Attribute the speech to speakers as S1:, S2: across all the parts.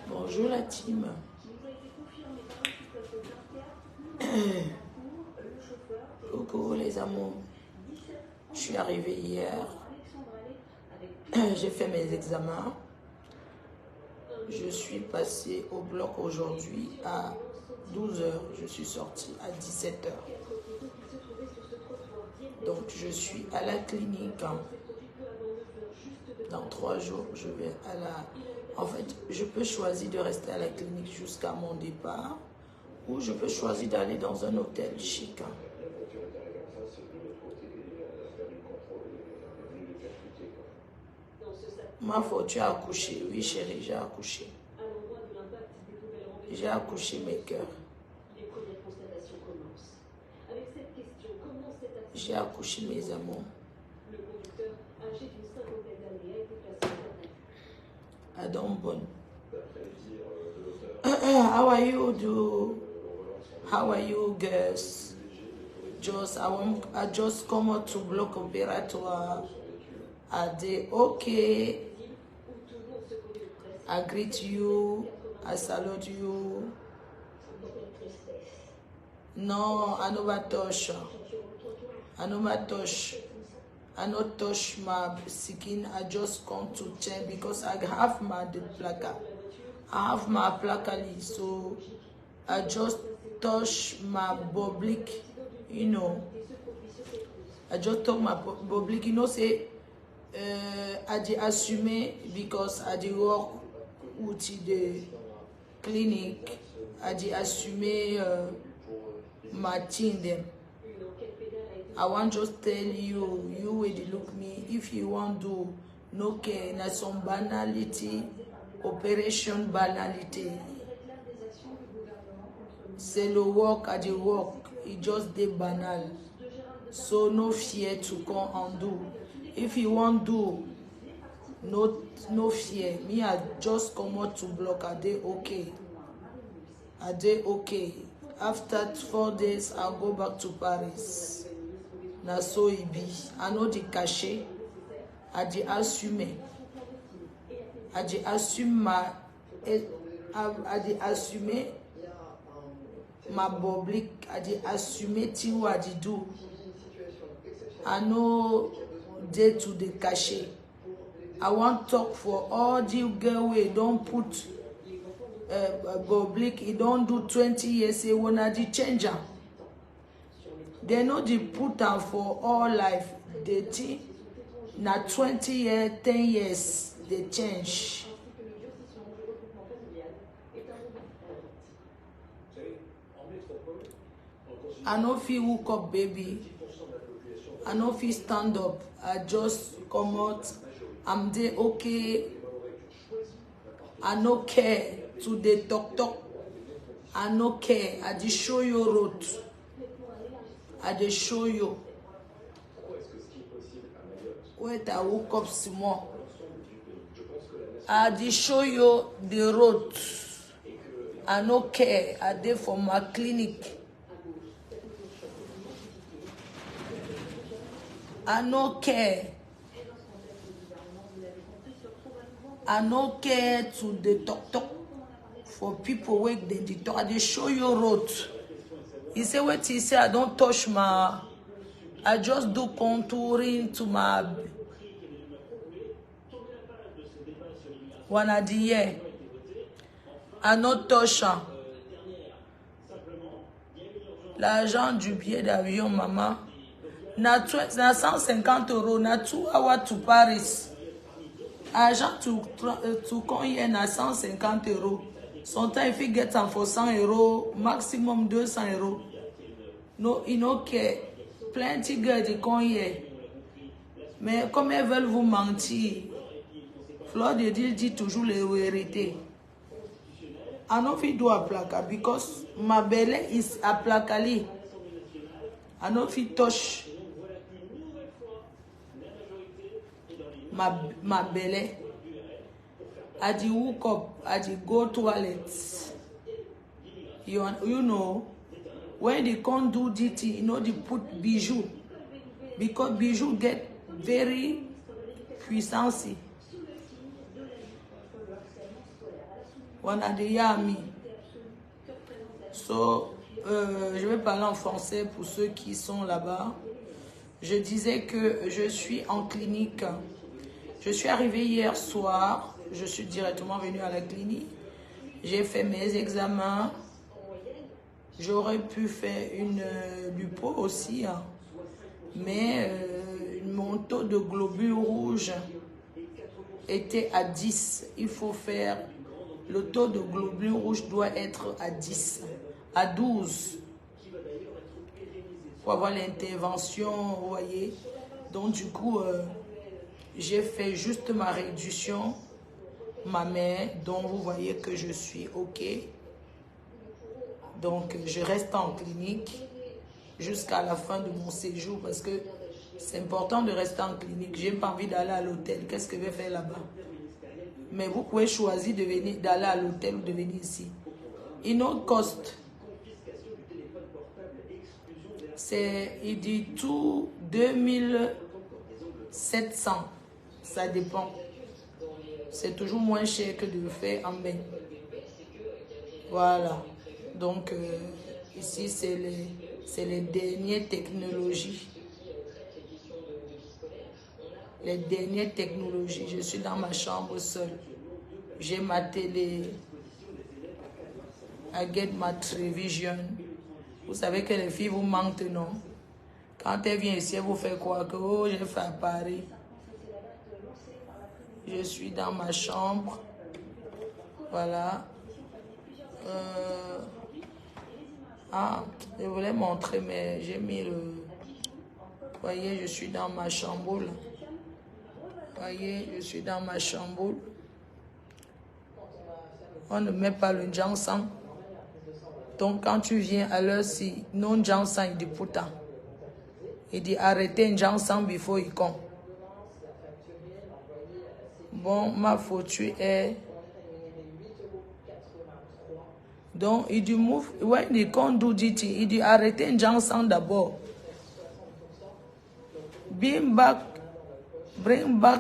S1: Bonjour la team. Coucou les amours. Je suis arrivée hier. J'ai fait mes examens. Je suis passée au bloc aujourd'hui à 12 h. Je suis sortie à 17 h. Donc je suis à la clinique. Dans 3 jours, je vais à la... En fait, je peux choisir de rester à la clinique jusqu'à mon départ ou je peux choisir d'aller dans un hôtel chic. Ma faute, tu as accouché. Oui, chérie, j'ai accouché. J'ai accouché mes cœurs. J'ai accouché mes amours. Adam Bon. How are you girls? I just come out to bloc opératoire. Are they okay? I greet you. I salute you. No, I never touch. I never touch. I not touch my skin. I just come to check because I have my placard. I have my placard, so I just touch my public, you know. I just touch my public, you know, say I dey assume because I dey work with the clinic. I dey assume my team them. I want just tell you, you will look me, if you want to no care, na some banality, operation banality. C'est le work at the work, it just dey banal. So no fear to come and do. If you want do, no fear. Me, I just come out to block, I dey okay. I dey okay. After 4 days, I'll go back to Paris. Na so e be. I know the cachet. I dey assume. I dey assume my public. I dey assume till what I dey do. I know day to the cachet. I want talk for all the girl we don't put public. It don't do 20 years. Say wanna the changer. They know they put am for all life. They think na 20 years, 10 years they change. I no fit hook up, baby. I no fit stand up. I just come out. I'm there okay. I no care to the talk. I no care. I just show you road. I dey show you. Wait, I woke up some more. I dey show you the road. I no care. I dey for my clinic. I no care. I no care to the talk for people where they talk. I dey show you road. He said, what he said, I don't touch my, I just do contouring to my one at the year. I not touch her. L'argent du billet d'avion, maman. Na 150 euros, na 2 hours to Paris. Argent to come here, na 150 euros. Son temps, il fait get for 100 euros, maximum 200 euros. No, il n'a que plein de gars de con hier. Mais comme elles veulent vous mentir, Fleur de Dieu dit toujours les vérités. I no fit do aplaka because my belly is aplakali. I no fit touch my belly. I dey woke up, I dey go toilet. You know, when they can't do DT, you know, they put bijou. Because bijou get very puissance. One a des amis. So, je vais parler en français pour ceux qui sont là-bas. Je disais que je suis en clinique. Je suis arrivée hier soir. Je suis directement venue à la clinique. J'ai fait mes examens. J'aurais pu faire une lipo aussi. Hein. Mais mon taux de globules rouges était à 10. Il faut faire... Le taux de globules rouges doit être à 10, à 12. Pour avoir l'intervention, vous voyez. Donc, du coup, j'ai fait juste ma réduction, ma main. Donc, vous voyez que je suis OK. Donc, je reste en clinique jusqu'à la fin de mon séjour parce que c'est important de rester en clinique. Je n'ai pas envie d'aller à l'hôtel. Qu'est-ce que je vais faire là-bas? Mais vous pouvez choisir d'aller à l'hôtel ou de venir ici. Il cost. Il dit tout 2700. Ça dépend. C'est toujours moins cher que de le faire en bain. Voilà. Donc, ici, c'est les dernières technologies. Les dernières technologies. Je suis dans ma chambre seule. J'ai ma télé. I get my television. Vous savez que les filles vous mentent, non? Quand elles viennent ici, elles vous font quoi? Que oh, j'ai fait à Paris. Je suis dans ma chambre. Voilà. Je voulais montrer, mais j'ai mis le... Vous voyez, je suis dans ma chambre. Voyez, je suis dans ma chambre. On ne met pas le jansan. Donc, quand tu viens à l'heure-ci, non jansan, il dit pourtant. Il dit arrêtez un jansan before il come. Bon, ma photo est... Donc, il dit move. When they can't do DT, il dit arrêtez un jansan d'abord. Bring back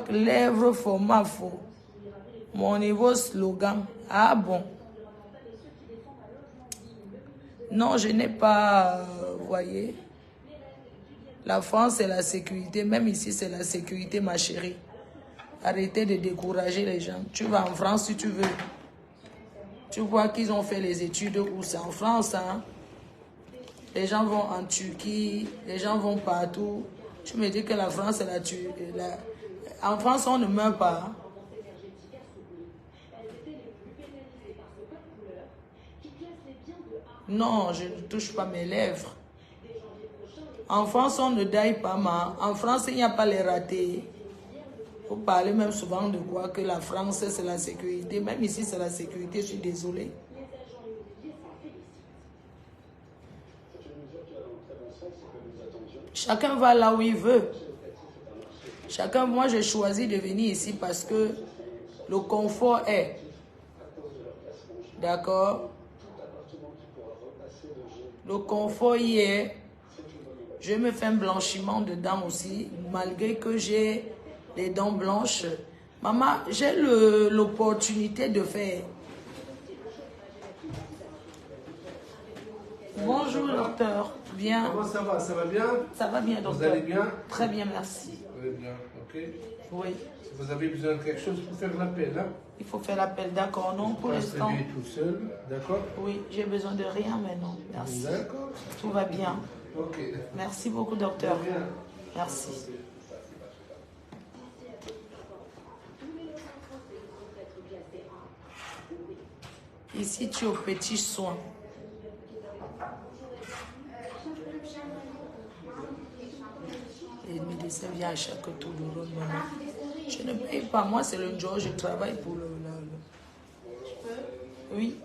S1: lèvres for Mafo. Mon nouveau slogan. Ah bon. Non, je n'ai pas, vous voyez. La France, c'est la sécurité. Même ici, c'est la sécurité, ma chérie. Arrêtez de décourager les gens. Tu vas en France si tu veux. Tu vois qu'ils ont fait les études où c'est en France. Hein? Les gens vont en Turquie. Les gens vont partout. Tu me dis que la France, c'est la Turquie. En France, on ne meurt pas. Non, je ne touche pas mes lèvres. En France, on ne daille pas mal. En France, il n'y a pas les ratés. Vous parlez même souvent de quoi? Que la France, c'est la sécurité. Même ici, c'est la sécurité. Je suis désolée. Chacun va là où il veut. Chacun, moi, j'ai choisi de venir ici parce que le confort est. D'accord? Le confort y est. Je me fais un blanchiment de dents aussi, malgré que j'ai les dents blanches. Maman, j'ai l'opportunité de faire. Bonjour, docteur. Bien.
S2: Comment ça va? Ça va bien?
S1: Ça va bien, docteur.
S2: Vous allez bien?
S1: Très bien, merci.
S2: Vous allez bien, ok.
S1: Oui.
S2: Si vous avez besoin de quelque chose, il faut faire l'appel, hein?
S1: Il faut faire l'appel, d'accord. Non, pour l'instant.
S2: Tout seul, d'accord?
S1: Oui, j'ai besoin de rien maintenant. Merci.
S2: D'accord.
S1: Tout va bien.
S2: Ok.
S1: Merci beaucoup, docteur.
S2: De rien.
S1: Merci. Ici, tu es au petit soin. Le médecin vient à chaque tour de rôle. Je ne paye pas. Moi, c'est le jour, je travaille pour le... Oui.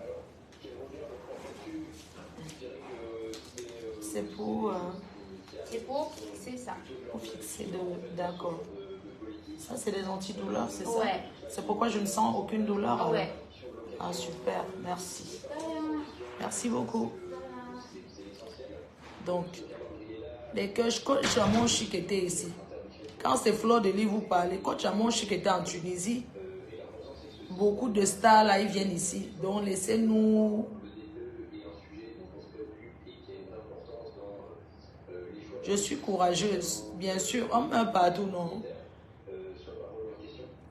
S1: C'est pour...
S3: C'est pour fixer ça.
S1: Pour fixer de... D'accord. Ça, c'est des antidouleurs, c'est ça?
S3: Ouais.
S1: C'est pourquoi je ne sens aucune douleur? Alors.
S3: Ouais.
S1: Ah, super. Merci. Merci beaucoup. Donc, les coachs, coach Jamon Chic était ici. Quand c'est Fleur de Lys vous parlez, coach Jamon Chic était en Tunisie. Beaucoup de stars là, ils viennent ici. Donc, laissez-nous... Je suis courageuse, bien sûr. On meurt partout, non?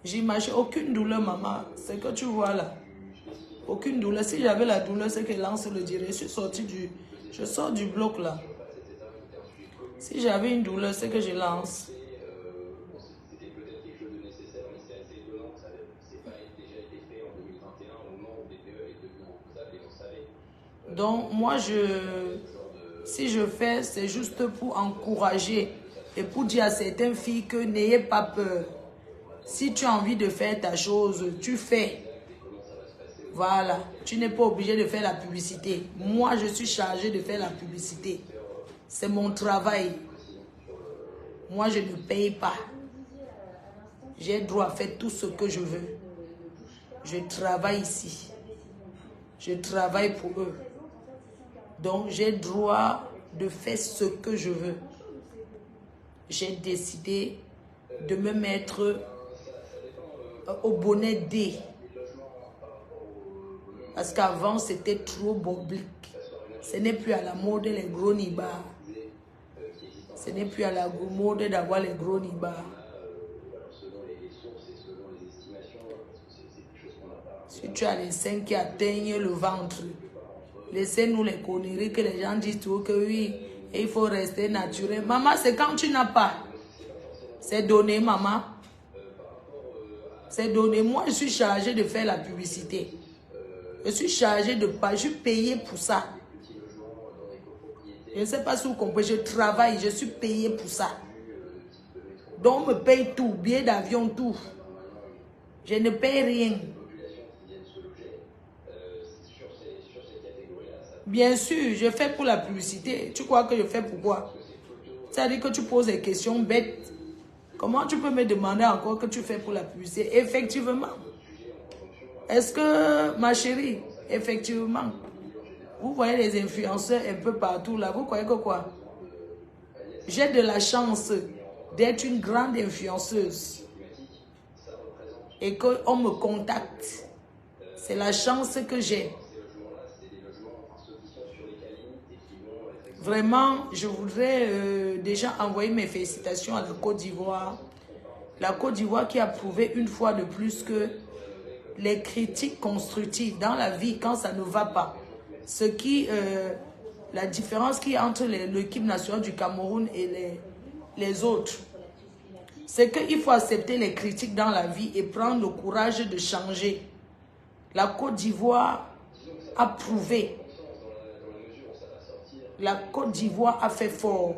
S1: J'imagine aucune douleur, maman. C'est que tu vois là. Aucune douleur. Si j'avais la douleur, c'est que Lance le dirait. Je sors du bloc là. Si j'avais une douleur, c'est que je lance. Donc, moi, si je fais, c'est juste pour encourager et pour dire à certaines filles que n'ayez pas peur. Si tu as envie de faire ta chose, tu fais. Voilà. Tu n'es pas obligé de faire la publicité. Moi, je suis chargée de faire la publicité. C'est mon travail. Moi, je ne paye pas. J'ai droit à faire tout ce que je veux. Je travaille ici. Je travaille pour eux. Donc, j'ai droit de faire ce que je veux. J'ai décidé de me mettre au bonnet D. Parce qu'avant, c'était trop boblique. Ce n'est plus à la mode les gros nibards. Ce n'est plus à la mode d'avoir les gros nibards. Si tu as les seins qui atteignent le ventre, laissez-nous les conneries que les gens disent tout, que oui, et il faut rester naturel. Maman, c'est quand tu n'as pas. C'est donné, maman. C'est donné. Moi, je suis chargée de faire la publicité. Je suis chargée de pas. Je suis payée pour ça. Je ne sais pas si vous comprenez. Je travaille. Je suis payée pour ça. Donc, on me paye tout. Billet d'avion, tout. Je ne paye rien. Bien sûr, je fais pour la publicité. Tu crois que je fais pourquoi? C'est-à-dire que tu poses des questions bêtes. Comment tu peux me demander encore que tu fais pour la publicité? Effectivement. Est-ce que, ma chérie, effectivement, vous voyez les influenceurs un peu partout là, vous croyez que quoi? J'ai de la chance d'être une grande influenceuse et qu'on me contacte. C'est la chance que j'ai. Vraiment, je voudrais déjà envoyer mes félicitations à la Côte d'Ivoire. La Côte d'Ivoire qui a prouvé une fois de plus que les critiques constructives dans la vie, quand ça ne va pas, la différence qu'il y a entre l'équipe nationale du Cameroun et les autres, c'est qu'il faut accepter les critiques dans la vie et prendre le courage de changer. La Côte d'Ivoire a prouvé. La Côte d'Ivoire a fait fort.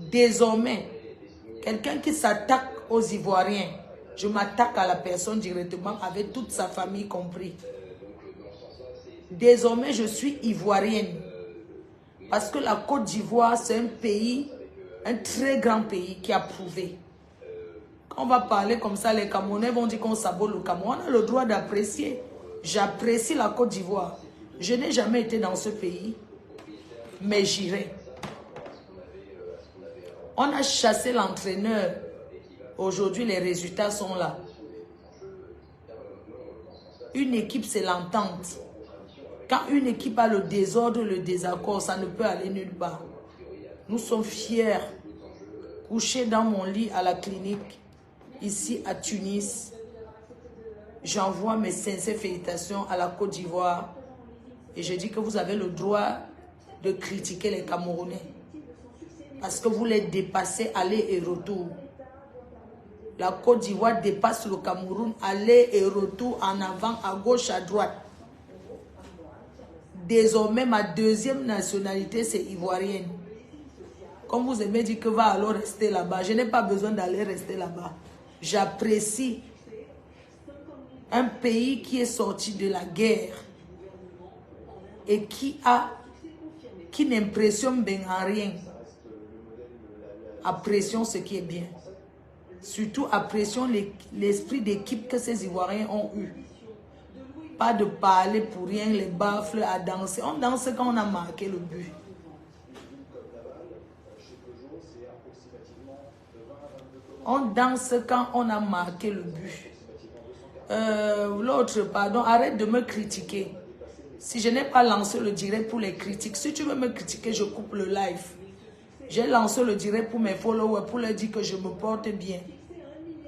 S1: Désormais, quelqu'un qui s'attaque aux Ivoiriens, je m'attaque à la personne directement avec toute sa famille compris. Désormais, je suis ivoirienne. Parce que la Côte d'Ivoire, c'est un pays, un très grand pays qui a prouvé. Quand on va parler comme ça, les Camerounais vont dire qu'on sabote le Cameroun. On a le droit d'apprécier. J'apprécie la Côte d'Ivoire. Je n'ai jamais été dans ce pays, mais j'irai. On a chassé l'entraîneur. Aujourd'hui, les résultats sont là. Une équipe, c'est l'entente. Quand une équipe a le désordre, le désaccord, ça ne peut aller nulle part. Nous sommes fiers. Couchés dans mon lit à la clinique, ici à Tunis, j'envoie mes sincères félicitations à la Côte d'Ivoire. Et je dis que vous avez le droit de critiquer les Camerounais. Parce que vous les dépassez aller et retour. La Côte d'Ivoire dépasse le Cameroun, aller et retour, en avant, à gauche, à droite. désormais, ma deuxième nationalité, c'est ivoirienne. Comme vous aimez dire que va alors rester là-bas, je n'ai pas besoin d'aller rester là-bas. J'apprécie un pays qui est sorti de la guerre et qui n'impressionne bien en rien. Apprécions ce qui est bien. Surtout apprécions l'esprit d'équipe que ces Ivoiriens ont eu. Pas de parler pour rien, les baffles à danser. On danse quand on a marqué le but. On danse quand on a marqué le but. L'autre, pardon, arrête de me critiquer. Si je n'ai pas lancé le direct pour les critiques, si tu veux me critiquer, je coupe le live. J'ai lancé le direct pour mes followers, pour leur dire que je me porte bien.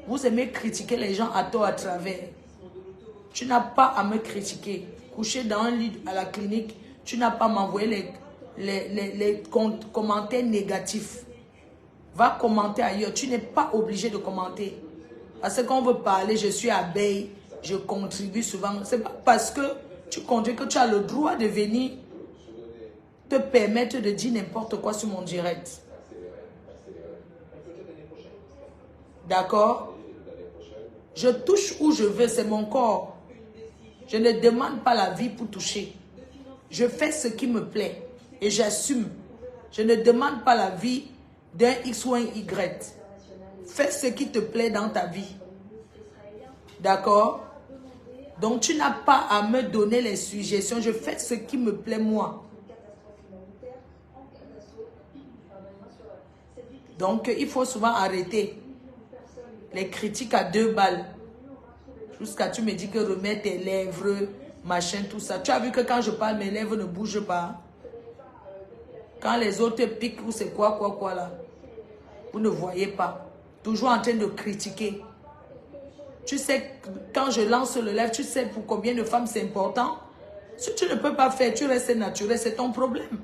S1: Vous aimez critiquer les gens à tort, à travers. Tu n'as pas à me critiquer. Couché dans un lit à la clinique, tu n'as pas à m'envoyer les commentaires négatifs. Va commenter ailleurs. Tu n'es pas obligé de commenter. Parce que quand on veut parler, je suis abeille, je contribue souvent. C'est pas parce que tu contribues que tu as le droit de venir te permettre de dire n'importe quoi sur mon direct. D'accord? Je touche où je veux, c'est mon corps. Je ne demande pas la vie pour toucher. Je fais ce qui me plaît et j'assume. Je ne demande pas la vie d'un X ou un Y. Fais ce qui te plaît dans ta vie. D'accord? Donc tu n'as pas à me donner les suggestions. Je fais ce qui me plaît moi. Donc il faut souvent arrêter les critiques à 2 balles. Jusqu'à tu me dis que remets tes lèvres, machin, tout ça. Tu as vu que quand je parle, mes lèvres ne bougent pas. Quand les autres piquent ou c'est quoi là. Vous ne voyez pas. Toujours en train de critiquer. Tu sais, quand je lance le live, tu sais pour combien de femmes c'est important. Si tu ne peux pas faire, tu restes naturel, c'est ton problème.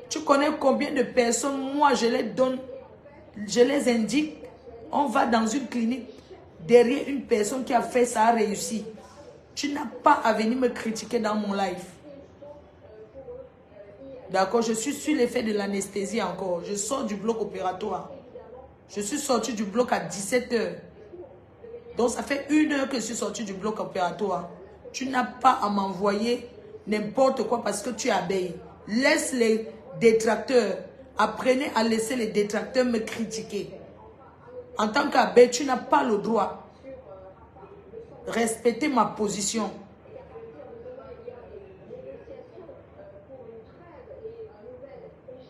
S1: Tu connais combien de personnes, moi je les donne, je les indique. On va dans une clinique, derrière une personne qui a fait ça, a réussi. Tu n'as pas à venir me critiquer dans mon live. D'accord, je suis sur l'effet de l'anesthésie encore. Je sors du bloc opératoire. Je suis sorti du bloc à 17 h. Donc ça fait 1 heure que je suis sorti du bloc opératoire. Tu n'as pas à m'envoyer n'importe quoi parce que tu es abeille. Laisse les détracteurs. Apprenez à laisser les détracteurs me critiquer. En tant qu'abeille, tu n'as pas le droit. Respectez ma position.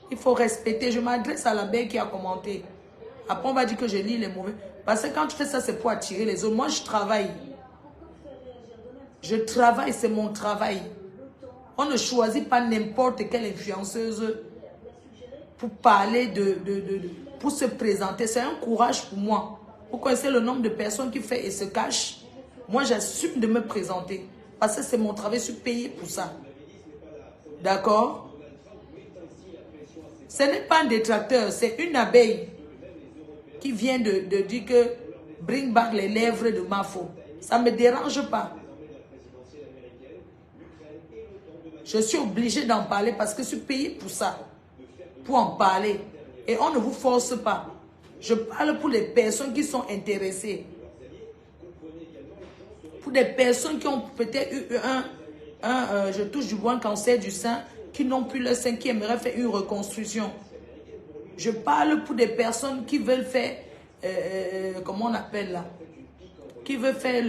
S1: Il faut respecter. Je m'adresse à l'abeille qui a commenté. Après, on va dire que je lis les mauvais. Parce que quand tu fais ça, c'est pour attirer les autres. Moi, je travaille. Je travaille, c'est mon travail. On ne choisit pas n'importe quelle influenceuse pour parler pour se présenter. C'est un courage pour moi. Vous connaissez le nombre de personnes qui fait et se cachent. Moi, j'assume de me présenter. Parce que c'est mon travail, je suis payé pour ça. D'accord? Ce n'est pas un détracteur, c'est une abeille qui vient de dire que bring back les lèvres de Mafo. Ça ne me dérange pas. Je suis obligée d'en parler parce que je suis payée pour ça. Pour en parler. Et on ne vous force pas. Je parle pour les personnes qui sont intéressées. Pour des personnes qui ont peut-être eu je touche du bois, un cancer du sein, qui n'ont plus le sein, qui aimeraient faire une reconstruction. Je parle pour des personnes qui veulent faire, comment on appelle là, qui veulent faire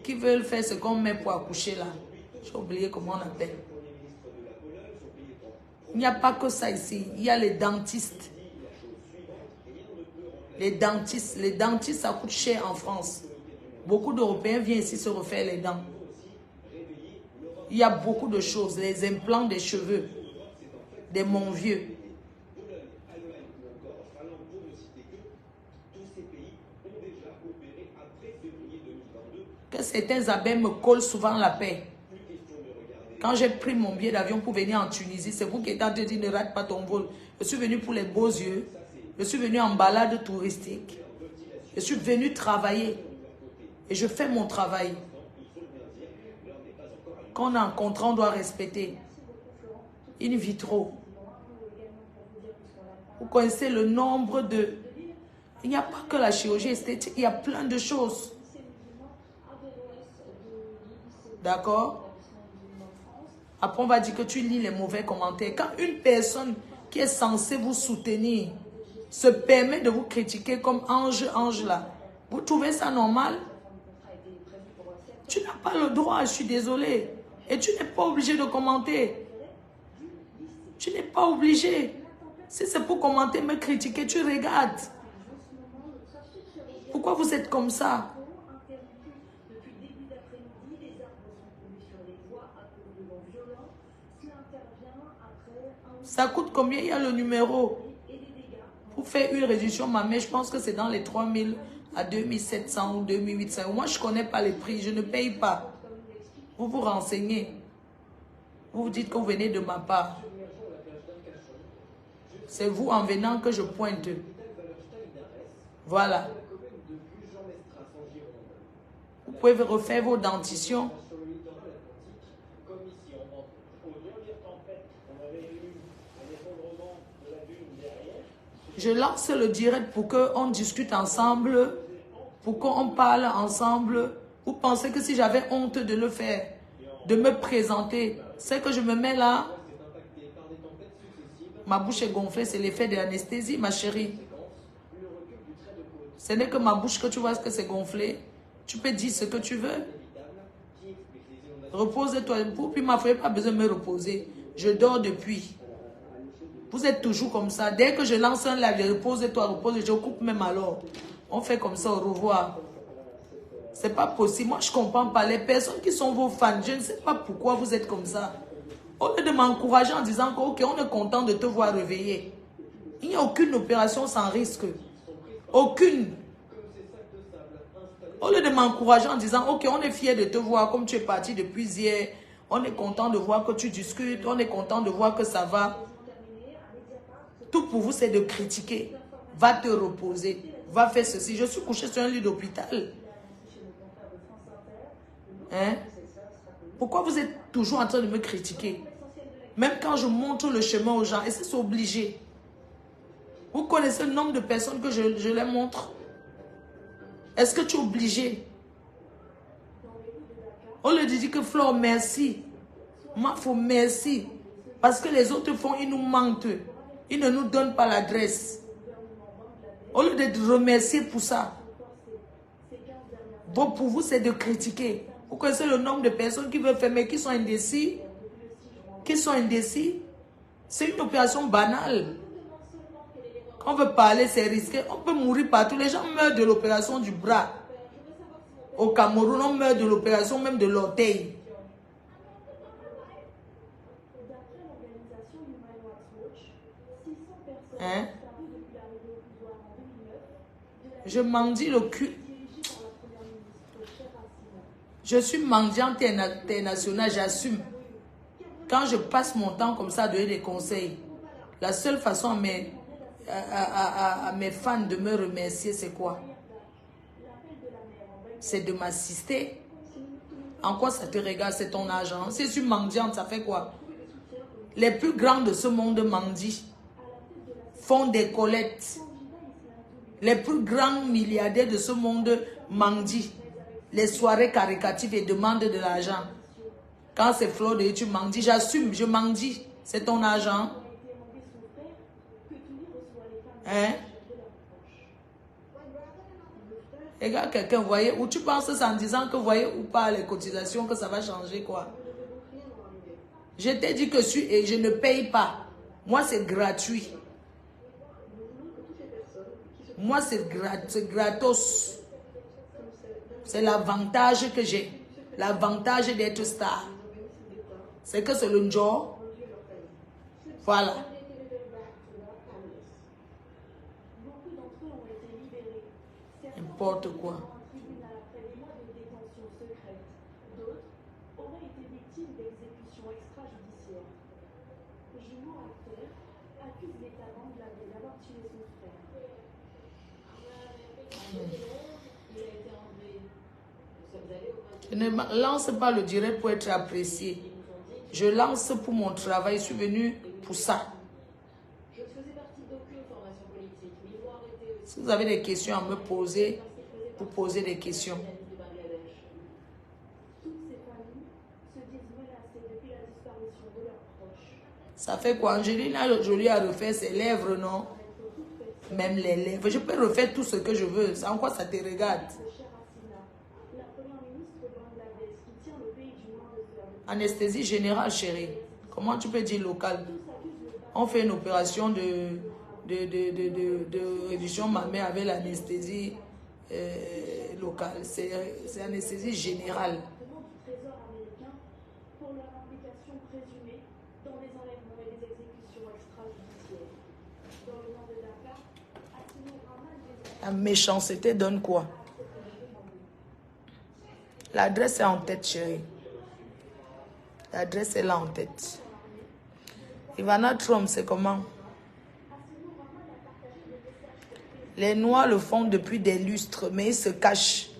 S1: qui veulent faire ce qu'on met pour accoucher là. J'ai oublié comment on appelle. Il n'y a pas que ça ici. Il y a les dentistes. Les dentistes, ça coûte cher en France. Beaucoup d'Européens viennent ici se refaire les dents. Il y a beaucoup de choses. Les implants des cheveux. Des mon vieux. Que certains abeilles me collent souvent la paix. Quand j'ai pris mon billet d'avion pour venir en Tunisie, c'est vous qui êtes en train de dire ne rate pas ton vol. Je suis venu pour les beaux yeux. Je suis venu en balade touristique. Je suis venu travailler. Et je fais mon travail. Quand on a un contrat, on doit respecter. In vitro. Vous connaissez le nombre de... Il n'y a pas que la chirurgie esthétique, il y a plein de choses. D'accord? Après, on va dire que tu lis les mauvais commentaires. Quand une personne qui est censée vous soutenir se permet de vous critiquer comme Ange là, vous trouvez ça normal? Tu n'as pas le droit, je suis désolée. Et tu n'es pas obligé de commenter. Tu n'es pas obligé. Si c'est pour commenter, me critiquer, tu regardes. Pourquoi vous êtes comme ça? Ça coûte combien? Il y a le numéro. Pour faire une réduction, mais je pense que c'est dans les 3000 à 2700 ou 2800. Moi, je ne connais pas les prix. Je ne paye pas. Vous vous renseignez. Vous vous dites que vous venez de ma part. C'est vous en venant que je pointe. Voilà. Vous pouvez refaire vos dentitions. Je lance le direct pour qu'on discute ensemble, pour qu'on parle ensemble. Vous pensez que si j'avais honte de le faire, de me présenter, c'est que je me mets là, ma bouche est gonflée, c'est l'effet de l'anesthésie, ma chérie. Ce n'est que ma bouche que tu vois que c'est gonflé. Tu peux dire ce que tu veux. Repose-toi. Puis ma fille n'a pas besoin de me reposer. Je dors depuis. Vous êtes toujours comme ça. Dès que je lance un live, repose-toi, repose, je coupe même alors. On fait comme ça, au revoir. C'est pas possible. Moi, je ne comprends pas. Les personnes qui sont vos fans, je ne sais pas pourquoi vous êtes comme ça. Au lieu de m'encourager en disant que, ok, on est content de te voir réveiller. Il n'y a aucune opération sans risque. Aucune. Au lieu de m'encourager en disant, ok, on est fier de te voir comme tu es parti depuis hier. On est content de voir que tu discutes. On est content de voir que ça va. Tout pour vous, c'est de critiquer. Va te reposer. Va faire ceci. Je suis couché sur un lit d'hôpital. Hein? Pourquoi vous êtes toujours en train de me critiquer? Même quand je montre le chemin aux gens, est-ce que c'est obligé? Vous connaissez le nombre de personnes que je les montre? Est-ce que tu es obligé? On leur dit que Flore, merci. Moi, il faut merci. Parce que les autres font, ils nous mentent. Ils ne nous donnent pas l'adresse. Au lieu de te remercier pour ça. Bon, pour vous, c'est de critiquer. Vous connaissez le nombre de personnes qui veulent faire, mais qui sont indécis? Qui sont indécis? C'est une opération banale. Quand on veut parler, c'est risqué. On peut mourir partout. Les gens meurent de l'opération du bras. Au Cameroun, on meurt de l'opération même de l'orteil. Hein? Je mendie le cul. Je suis mendiante internationale, j'assume. Quand je passe mon temps comme ça à donner des conseils, la seule façon à mes fans de me remercier, c'est quoi? C'est de m'assister. En quoi ça te regarde? C'est ton argent. Si je suis mendiante, ça fait quoi? Les plus grands de ce monde mendient. Font des collectes. Les plus grands milliardaires de ce monde mendient. Les soirées caricatives et demandent de l'argent. Quand c'est Flore de tu mendies, j'assume, je mendie. C'est ton argent. Hein? Regarde quelqu'un, voyez, ou tu penses ça en disant que voyez ou pas les cotisations, que ça va changer quoi? Je t'ai dit que je ne paye pas. Moi, c'est gratuit. Moi, c'est gratos. C'est l'avantage que j'ai. L'avantage d'être star. C'est que c'est le job. Voilà. N'importe quoi. Je ne lance pas le direct pour être apprécié. Je lance pour mon travail. Je suis venue pour ça. Si vous avez des questions à me poser, vous posez des questions. Ça fait quoi? Angelina Jolie a refait ses lèvres, non? Même les lèvres. Je peux refaire tout ce que je veux. En quoi ça te regarde? Anesthésie générale, chérie. Comment tu peux dire local? On fait une opération de réduction mammaire avec l'anesthésie locale. C'est anesthésie générale. La méchanceté donne quoi? L'adresse est en tête, chérie. L'adresse est là en tête. Ivana Trump, c'est comment? Les Noirs le font depuis des lustres, mais ils se cachent.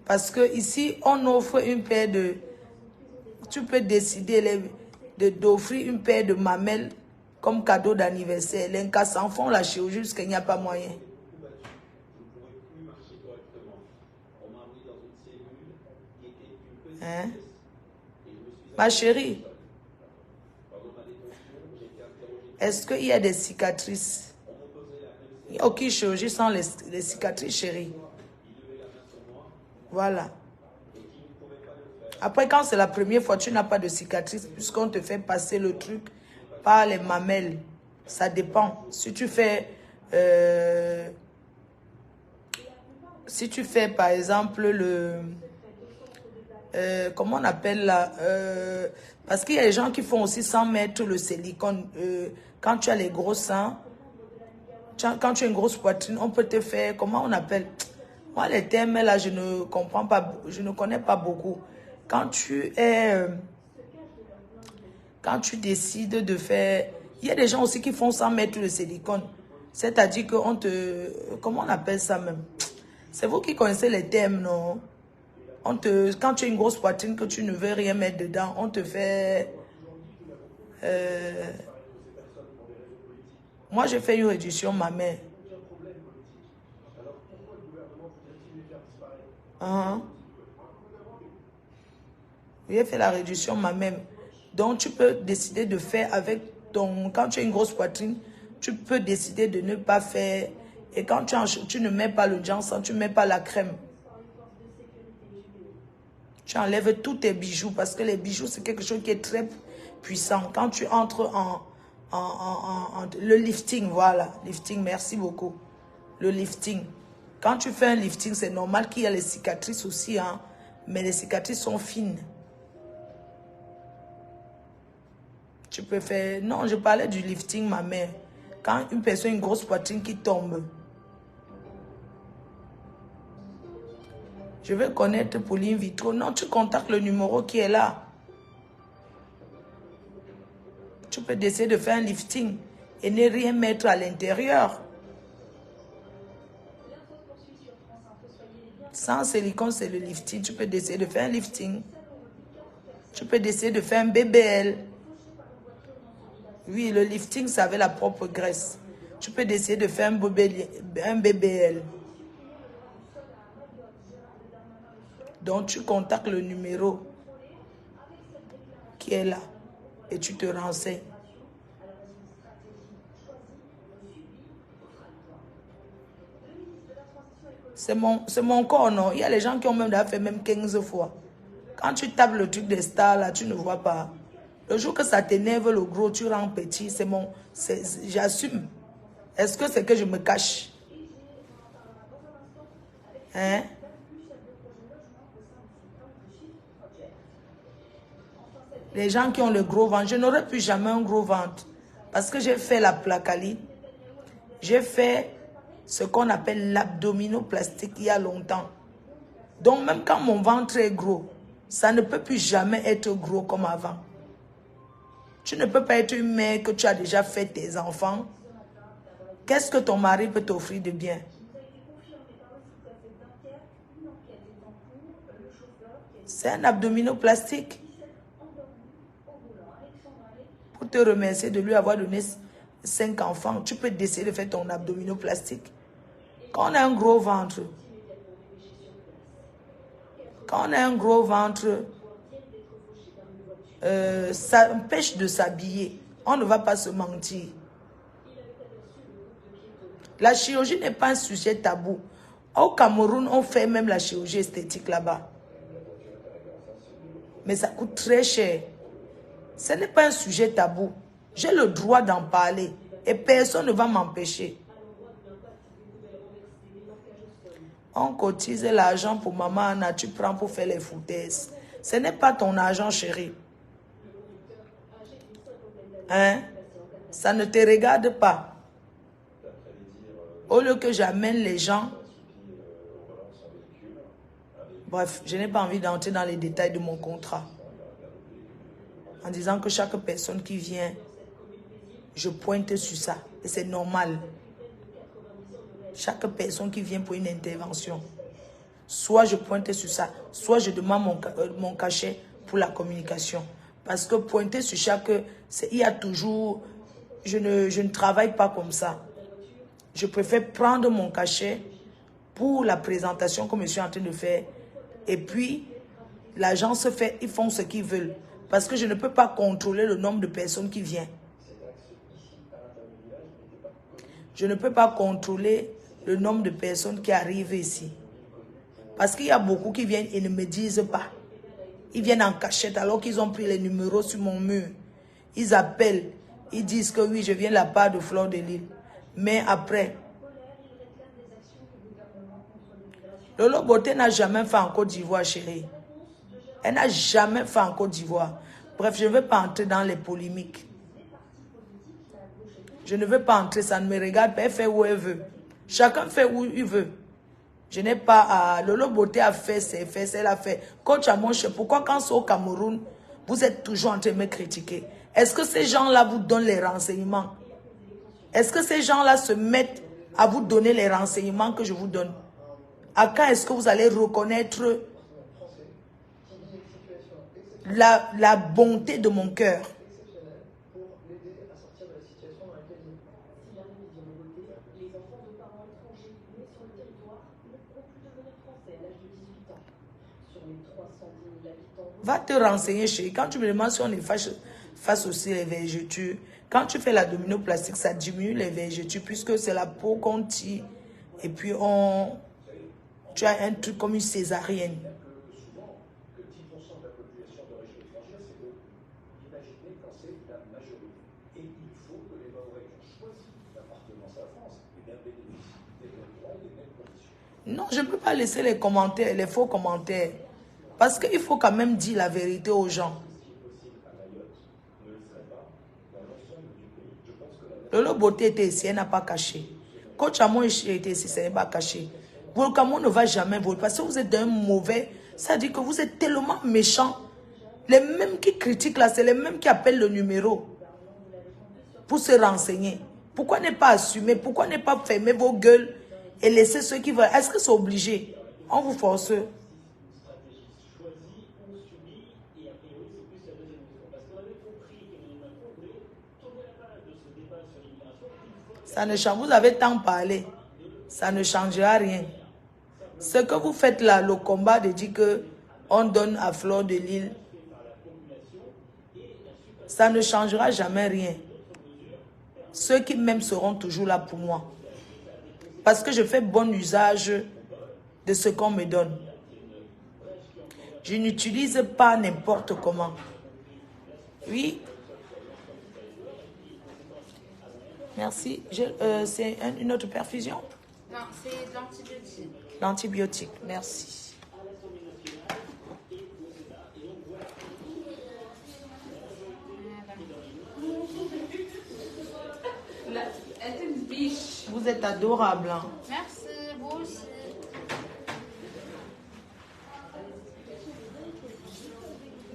S1: Parce que ici, on offre une paire de... Tu peux décider d'offrir une paire de mamelles comme cadeau d'anniversaire. Les cas s'en font la chirurgie parce qu'il n'y a pas moyen. Hein? Ma chérie, est-ce qu'il y a des cicatrices? Il n'y a aucune chirurgie sans les cicatrices, chérie. Voilà. Après, quand c'est la première fois, tu n'as pas de cicatrice, puisqu'on te fait passer le truc par les mamelles. Ça dépend. Si tu fais, par exemple, comment on appelle là, parce qu'il y a des gens qui font aussi sans mettre le silicone. Quand tu as les gros seins, quand tu as une grosse poitrine, on peut te faire, comment on appelle? Moi, les termes là, je ne comprends pas, je ne connais pas beaucoup. Quand tu décides de faire, il y a des gens aussi qui font sans mettre le silicone. C'est-à-dire qu'on te, comment on appelle ça même? C'est vous qui connaissez les termes, non? Quand tu as une grosse poitrine que tu ne veux rien mettre dedans, on te fait... Moi, j'ai fait une réduction mammaire. J'ai fait la réduction mammaire. Donc, tu peux décider de faire avec ton... Quand tu as une grosse poitrine, tu peux décider de ne pas faire... Et quand tu ne mets pas le Johnson, tu ne mets pas la crème. Tu enlèves tous tes bijoux parce que les bijoux, c'est quelque chose qui est très puissant. Quand tu entres le lifting, voilà. Lifting, merci beaucoup. Le lifting. Quand tu fais un lifting, c'est normal qu'il y ait les cicatrices aussi, hein. Mais les cicatrices sont fines. Tu peux faire... Non, je parlais du lifting, ma mère. Quand une personne a une grosse poitrine qui tombe. Je veux connaître pour l'in vitro. Non, tu contactes le numéro qui est là. Tu peux décider de faire un lifting et ne rien mettre à l'intérieur. Sans silicone, c'est le lifting. Tu peux décider de faire un lifting. Tu peux décider de faire un BBL. Oui, le lifting, c'est avec la propre graisse. Tu peux décider de faire un BBL. Donc, tu contactes le numéro qui est là et tu te renseignes. C'est mon corps, non? Il y a les gens qui ont même fait même 15 fois. Quand tu tapes le truc des stars, là, tu ne vois pas. Le jour que ça t'énerve, le gros, tu rends petit. J'assume. Est-ce que c'est que je me cache? Hein? Les gens qui ont le gros ventre, je n'aurais plus jamais un gros ventre. Parce que j'ai fait la placalie. J'ai fait ce qu'on appelle l'abdominoplastique il y a longtemps. Donc même quand mon ventre est gros, ça ne peut plus jamais être gros comme avant. Tu ne peux pas être une mère que tu as déjà fait tes enfants. Qu'est-ce que ton mari peut t'offrir de bien? C'est un abdominoplastique. Pour te remercier de lui avoir donné 5 enfants, tu peux décider de faire ton abdominoplastique. Quand on a un gros ventre, ça empêche de s'habiller. On ne va pas se mentir. La chirurgie n'est pas un sujet tabou. Au Cameroun, on fait même la chirurgie esthétique là-bas. Mais ça coûte très cher. Ce n'est pas un sujet tabou. J'ai le droit d'en parler. Et personne ne va m'empêcher. On cotise l'argent pour maman Anna, tu prends pour faire les foutaises. Ce n'est pas ton argent, chérie. Hein? Ça ne te regarde pas. Au lieu que j'amène les gens... Bref, je n'ai pas envie d'entrer dans les détails de mon contrat. En disant que chaque personne qui vient, je pointe sur ça. Et c'est normal. Chaque personne qui vient pour une intervention, soit je pointe sur ça, soit je demande mon cachet pour la communication. Parce que pointer sur chaque... Il y a toujours... Je ne travaille pas comme ça. Je préfère prendre mon cachet pour la présentation que je suis en train de faire. Et puis, l'agence fait, ils font ce qu'ils veulent. Parce que je ne peux pas contrôler le nombre de personnes qui viennent. Je ne peux pas contrôler le nombre de personnes qui arrivent ici. Parce qu'il y a beaucoup qui viennent et ne me disent pas. Ils viennent en cachette alors qu'ils ont pris les numéros sur mon mur. Ils appellent. Ils disent que oui, je viens de la part de Fleur de Lille. Mais après, Lolo Beauté n'a jamais fait en Côte d'Ivoire, chérie. Elle n'a jamais fait en Côte d'Ivoire. Bref, je ne veux pas entrer dans les polémiques. Je ne veux pas entrer, ça ne me regarde pas. Elle fait où elle veut. Chacun fait où il veut. Je n'ai pas à... Lolo Beauté a fait ses fesses, elle a fait. Coach à mon chef, pourquoi quand c'est au Cameroun, vous êtes toujours en train de me critiquer? Est-ce que ces gens-là vous donnent les renseignements? Est-ce que ces gens-là se mettent à vous donner les renseignements que je vous donne? À quand est-ce que vous allez reconnaître la bonté de mon cœur? Va te renseigner, chérie. Quand tu me demandes si on est face aussi les vergetures, quand tu fais l'abdominoplastique, ça diminue les vergetures puisque c'est la peau qu'on tire et puis tu as un truc comme une césarienne. Non, je ne peux pas laisser les commentaires, les faux commentaires. Parce qu'il faut quand même dire la vérité aux gens. Lolo Beauté était ici, elle n'a pas caché. Coach Amon était ici, ça n'est pas caché. Volcamon ne va jamais voler parce que vous êtes un mauvais. Ça dit que vous êtes tellement méchant. Les mêmes qui critiquent là, c'est les mêmes qui appellent le numéro pour se renseigner. Pourquoi ne pas assumer? Pourquoi ne pas fermer vos gueules et laisser ceux qui veulent? Est-ce que c'est obligé? On vous force. Ça ne change. Vous avez tant parlé. Ça ne changera rien. Ce que vous faites là, le combat de dire que on donne à Fleur de Lille, ça ne changera jamais rien. Ceux qui m'aiment seront toujours là pour moi. Parce que je fais bon usage de ce qu'on me donne. Je n'utilise pas n'importe comment. Oui. Merci. C'est une autre perfusion?
S3: Non, c'est l'antibiotique.
S1: L'antibiotique, merci.
S3: Elle est une biche.
S1: Vous êtes adorable. Hein?
S3: Merci, vous aussi.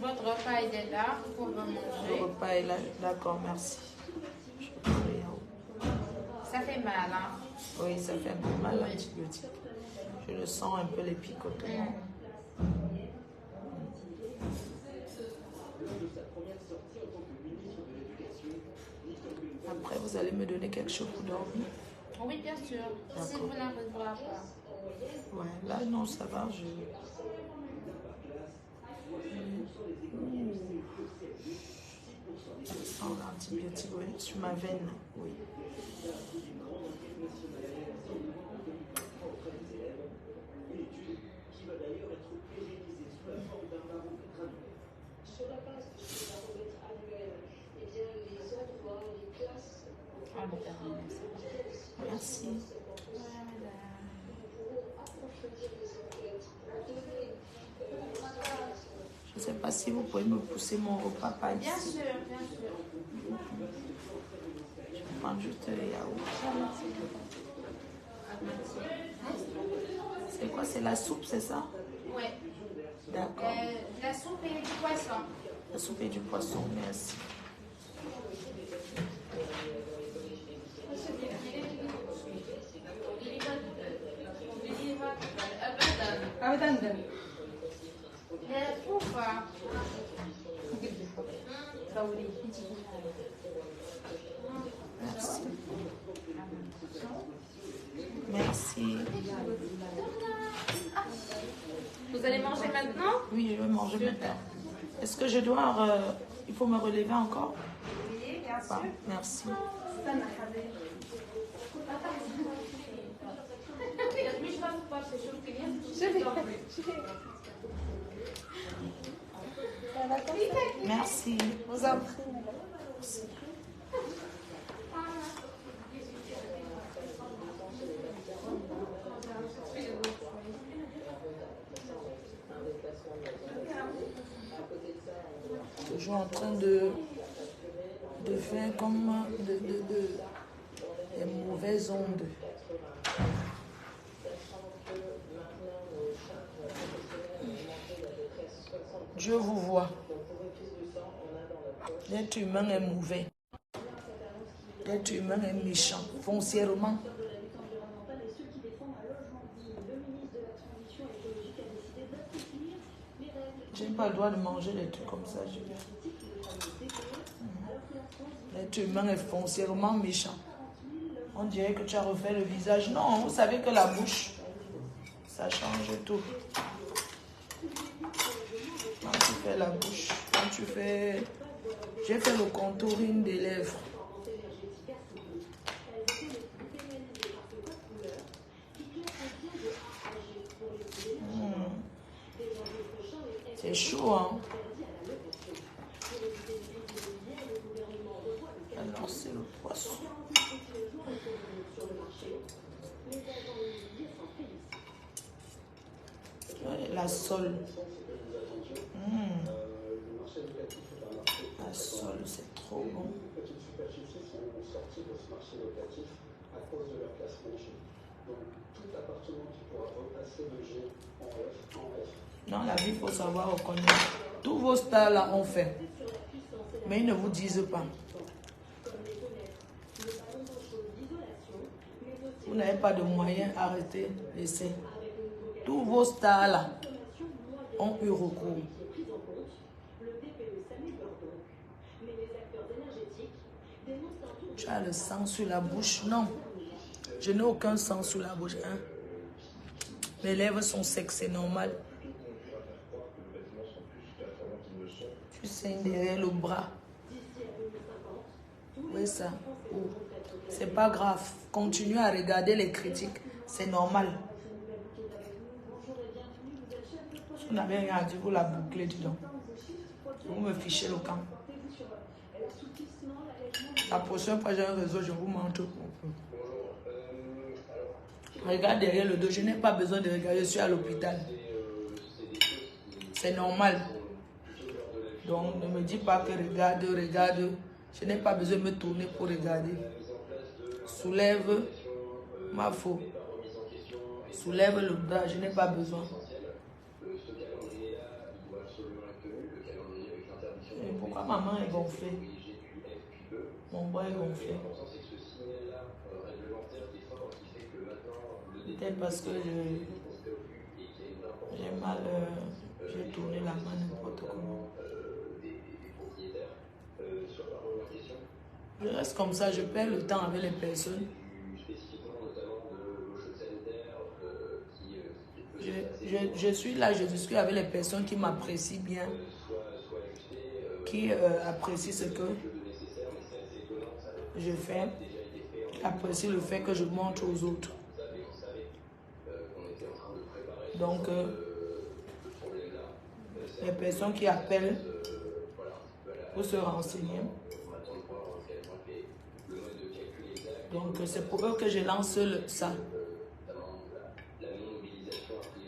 S3: Votre repas il est là, vous pouvez manger.
S1: Le repas est là, d'accord, merci.
S3: Ça fait mal, hein?
S1: Oui, ça fait un peu mal l'antibiotique. Je le sens un peu les picotements. Après, vous allez me donner quelque chose pour dormir.
S3: Oui, bien sûr. Si vous n'arrivez pas.
S1: Ouais, là, non, ça va. Oh, l'antibiotique, oui, sur ma veine, oui. Merci. Je ne sais pas si vous pouvez me pousser mon repas par ici.
S3: Bien sûr, bien sûr.
S1: Je prends juste le yaourt. C'est quoi? C'est la soupe, c'est ça?
S3: Oui.
S1: D'accord.
S3: La soupe et du poisson.
S1: La soupe et du poisson, merci.
S3: Pourquoi?
S1: Merci. Merci.
S3: Vous allez manger maintenant?
S1: Oui, je vais manger maintenant. Est-ce que je dois... il faut me relever encore?
S3: Oui, bien sûr.
S1: Merci. Merci.
S4: Vous en prie.
S1: Merci. Toujours en train de faire comme des mauvaises ondes. Dieu vous voit. L'être humain est mauvais. L'être humain est méchant, foncièrement. Je n'ai pas le droit de manger des trucs comme ça, Julien. L'être humain est foncièrement méchant. On dirait que tu as refait le visage. Non, vous savez que la bouche, ça change tout. Quand tu fais la bouche, quand tu fais... J'ai fait le contouring des lèvres. C'est chaud, hein? Alors, c'est le poisson. Ouais, la sole. La sole, c'est trop bon. Dans la vie, il faut savoir reconnaître. Tous vos stars là ont fait. Mais ils ne vous disent pas. Vous n'avez pas de moyens, arrêtez, laissez. Tous vos stars là ont eu recours. Tu as le sang sur la bouche? Non. Je n'ai aucun sang sur la bouche. Hein? Mes lèvres sont secs, c'est normal. Tu saignes derrière le bras. Oui, ça. C'est pas grave. Continuez à regarder les critiques. C'est normal. Si vous n'avez rien à dire, vous la bouclez, dis donc. Vous me fichez le camp. La prochaine fois, j'ai un réseau, je vous montre. Regarde derrière le dos. Je n'ai pas besoin de regarder. Je suis à l'hôpital. C'est normal. Donc, ne me dis pas que regarde, regarde. Je n'ai pas besoin de me tourner pour regarder. Soulève ma faute. Soulève le bras. Je n'ai pas besoin. Et pourquoi maman est gonflée? Mon bras est gonflé. Peut-être parce que j'ai mal, j'ai tourné la main n'importe comment. Je reste comme ça, je perds le temps avec les personnes. Je suis là, je discute avec les personnes qui m'apprécient bien, qui apprécient ce que je fais, qui apprécient le fait que je montre aux autres. Donc, les personnes qui appellent pour se renseigner. Donc, c'est pour eux que je lance ça.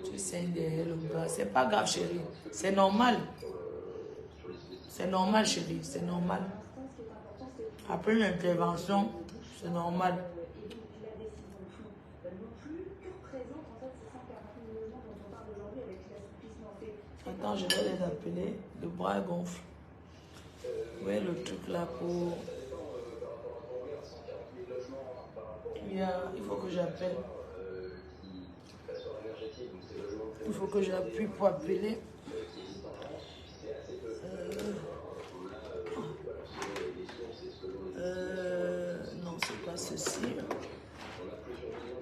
S1: Tu sais, derrière le bras. C'est pas grave, chérie. C'est normal. C'est normal, chérie. C'est normal. Après une intervention, c'est normal. Attends, je vais les appeler. Le bras gonfle. Ouais, le truc là pour... Il faut que j'appelle. Il faut que j'appuie pour appeler. Non, c'est pas ceci.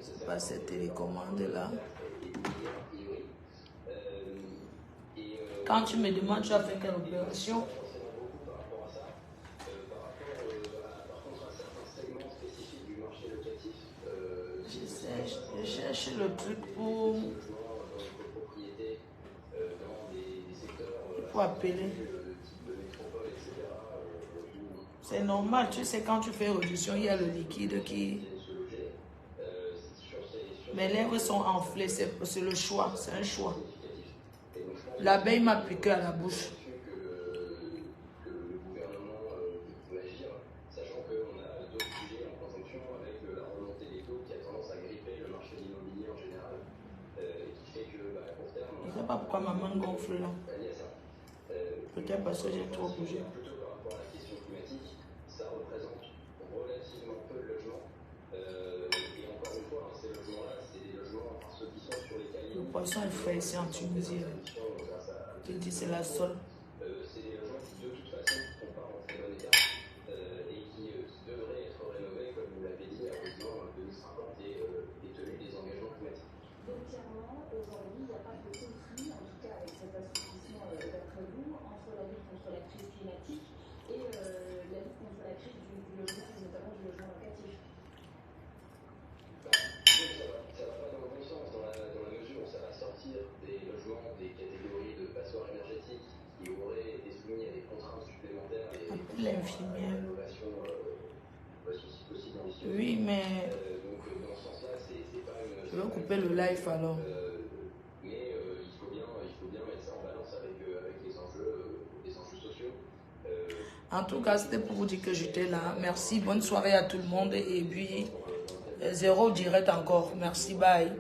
S1: C'est pas cette télécommande là. Quand tu me demandes, tu as fait quelle opération? Je cherche le truc pour appeler. C'est normal, tu sais, quand tu fais réduction, il y a le liquide qui... Mes lèvres sont enflées, c'est le choix, c'est un choix. L'abeille m'a piqué à la bouche. Je ne sais pas pourquoi ma main gonfle là. Peut-être parce que j'ai trop bougé. Le poisson est frais ici en Tunisie. Je te dis, c'est la seule. L'infirmière. Oui, mais je vais couper le live alors. Mais il faut bien mettre ça en balance avec les enjeux sociaux. En tout cas, c'était pour vous dire que j'étais là. Merci, bonne soirée à tout le monde. Et puis, 0 direct encore. Merci, bye.